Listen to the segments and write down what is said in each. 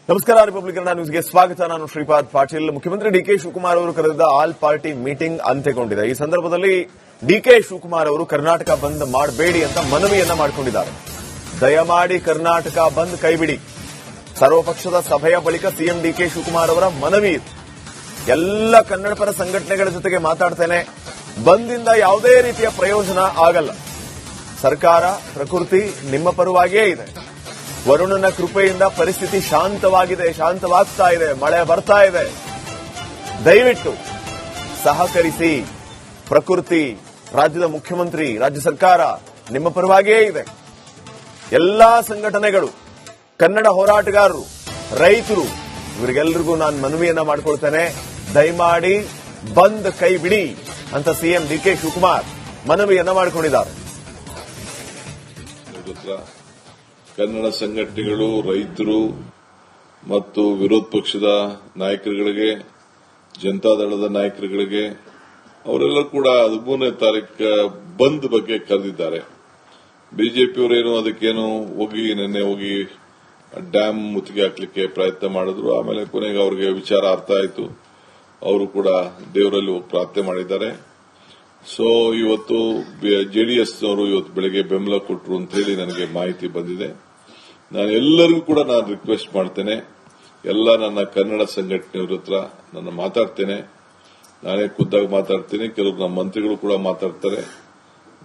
ನಮಸ್ಕಾರ. ರಿಪಬ್ಲಿಕ್ ಕನ್ನಡ ನ್ಯೂಸ್ಗೆ ಸ್ವಾಗತ. ನಾನು ಶ್ರೀಪಾದ್ ಪಾಟೀಲ್. ಮುಖ್ಯಮಂತ್ರಿ ಡಿಕೆ ಶಿವಕುಮಾರ್ ಅವರು ಕರೆದಿದ್ದ ಆಲ್ ಪಾರ್ಟಿ ಮೀಟಿಂಗ್ ಅಂತ್ಯಗೊಂಡಿದೆ. ಈ ಸಂದರ್ಭದಲ್ಲಿ ಡಿಕೆ ಶಿವಕುಮಾರ್ ಅವರು ಕರ್ನಾಟಕ ಬಂದ್ ಮಾಡಬೇಡಿ ಅಂತ ಮನವಿಯನ್ನ ಮಾಡಿಕೊಂಡಿದ್ದಾರೆ. ದಯಮಾಡಿ ಕರ್ನಾಟಕ ಬಂದ್ ಕೈಬಿಡಿ. ಸರ್ವಪಕ್ಷದ ಸಭೆಯ ಬಳಿಕ ಸಿಎಂ ಡಿಕೆ ಶಿವಕುಮಾರ್ ಅವರ ಮನವಿ ಇದು. ಎಲ್ಲ ಕನ್ನಡಪರ ಸಂಘಟನೆಗಳ ಜೊತೆಗೆ ಮಾತಾಡ್ತೇನೆ. ಬಂದ್ನಿಂದ ಯಾವುದೇ ರೀತಿಯ ಪ್ರಯೋಜನ ಆಗಲ್ಲ. ಸರ್ಕಾರ, ಪ್ರಕೃತಿ ನಿಮ್ಮ ಪರವಾಗಿಯೇ ಇದೆ. ವರುಣನ ಕೃಪೆಯಿಂದ ಪರಿಸ್ಥಿತಿ ಶಾಂತವಾಗ್ತಾ ಇದೆ. ಮಳೆ ಬರ್ತಾ ಇದೆ. ದಯವಿಟ್ಟು ಸಹಕರಿಸಿ. ಪ್ರಕೃತಿ, ರಾಜ್ಯದ ಮುಖ್ಯಮಂತ್ರಿ, ರಾಜ್ಯ ಸರ್ಕಾರ ನಿಮ್ಮ ಪರವಾಗಿಯೇ ಇದೆ. ಎಲ್ಲಾ ಸಂಘಟನೆಗಳು, ಕನ್ನಡ ಹೋರಾಟಗಾರರು, ರೈತರು, ಇವರಿಗೆಲ್ಲರಿಗೂ ನಾನು ಮನವಿಯನ್ನ ಮಾಡಿಕೊಳ್ತೇನೆ. ದಯಮಾಡಿ ಬಂದ್ ಕೈ ಬಿಡಿ ಅಂತ ಸಿಎಂ ಡಿಕೆ ಶಿವಕುಮಾರ್ ಮನವಿಯನ್ನ ಮಾಡಿಕೊಂಡಿದ್ದಾರೆ. ಕನ್ನಡ ಸಂಘಟನೆಗಳು, ರೈತರು ಮತ್ತು ವಿರೋಧ ಪಕ್ಷದ ನಾಯಕರುಗಳಿಗೆ, ಜನತಾದಳದ ನಾಯಕರುಗಳಿಗೆ ಅವರೆಲ್ಲ ಕೂಡ 13ನೇ ತಾರೀಕು ಬಂದ್ ಬಗ್ಗೆ ಕರೆದಿದ್ದಾರೆ. ಬಿಜೆಪಿಯವರೇನು ಅದಕ್ಕೇನು ನಿನ್ನೆ ಹೋಗಿ ಡ್ಯಾಮ್ ಮುತ್ತಿಗೆ ಹಾಕ್ಲಿಕ್ಕೆ ಪ್ರಯತ್ನ ಮಾಡಿದ್ರು. ಆಮೇಲೆ ಕೊನೆಗೆ ಅವರಿಗೆ ವಿಚಾರ ಅರ್ಥ ಆಯಿತು. ಅವರು ಕೂಡ ದೇವರಲ್ಲಿ ಹೋಗಿ ಪ್ರಾರ್ಥನೆ ಮಾಡಿದ್ದಾರೆ. ಸೊ ಇವತ್ತು ಜೆಡಿಎಸ್ನವರು ಇವತ್ತು ಬೆಳಗ್ಗೆ ಬೆಂಬಲ ಕೊಟ್ಟರು ಅಂತ ಹೇಳಿ ನನಗೆ ಮಾಹಿತಿ ಬಂದಿದೆ. ನಾನು ಎಲ್ಲರಿಗೂ ಕೂಡ ರಿಕ್ವೆಸ್ಟ್ ಮಾಡ್ತೇನೆ. ಎಲ್ಲ ನನ್ನ ಕನ್ನಡ ಸಂಘಟನೆಯವ್ರ ಹತ್ರ ನಾನು ಮಾತಾಡ್ತೇನೆ. ನಾನೇ ಖುದ್ದಾಗಿ ಮಾತಾಡ್ತೀನಿ. ಕೆಲವರು ನಮ್ಮ ಮಂತ್ರಿಗಳು ಕೂಡ ಮಾತಾಡ್ತಾರೆ.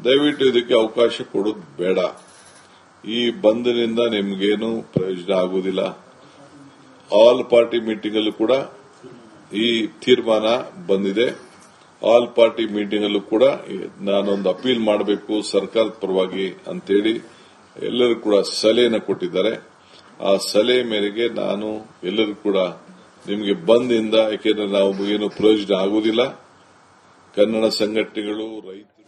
ದಯವಿಟ್ಟು ಇದಕ್ಕೆ ಅವಕಾಶ ಕೊಡೋದು ಬೇಡ. ಈ ಬಂದ್ನಿಂದ ನಿಮ್ಗೇನು ಪ್ರಯೋಜನ ಆಗುವುದಿಲ್ಲ. ಆಲ್ ಪಾರ್ಟಿ ಮೀಟಿಂಗ್ ಅಲ್ಲೂ ಕೂಡ ಈ ತೀರ್ಮಾನ ಬಂದಿದೆ. ಆಲ್ ಪಾರ್ಟಿ ಮೀಟಿಂಗ್ ಅಲ್ಲೂ ಕೂಡ ನಾನೊಂದು ಅಪೀಲ್ ಮಾಡಬೇಕು ಸರ್ಕಾರದ ಪರವಾಗಿ ಅಂತೇಳಿ ಎಲ್ಲರೂ ಕೂಡ ಸಲಹೆಯನ್ನು ಕೊಟ್ಟಿದ್ದಾರೆ. ಆ ಸಲಹೆ ಮೇರೆಗೆ ನಾನು ಎಲ್ಲರೂ ಕೂಡ ನಿಮಗೆ ಬಂದಿಂದ, ಯಾಕೆಂದ್ರೆ ನಾವು ಏನು ಪ್ರಯೋಜನ ಆಗುವುದಿಲ್ಲ. ಕನ್ನಡ ಸಂಘಟನೆಗಳು, ರೈತರು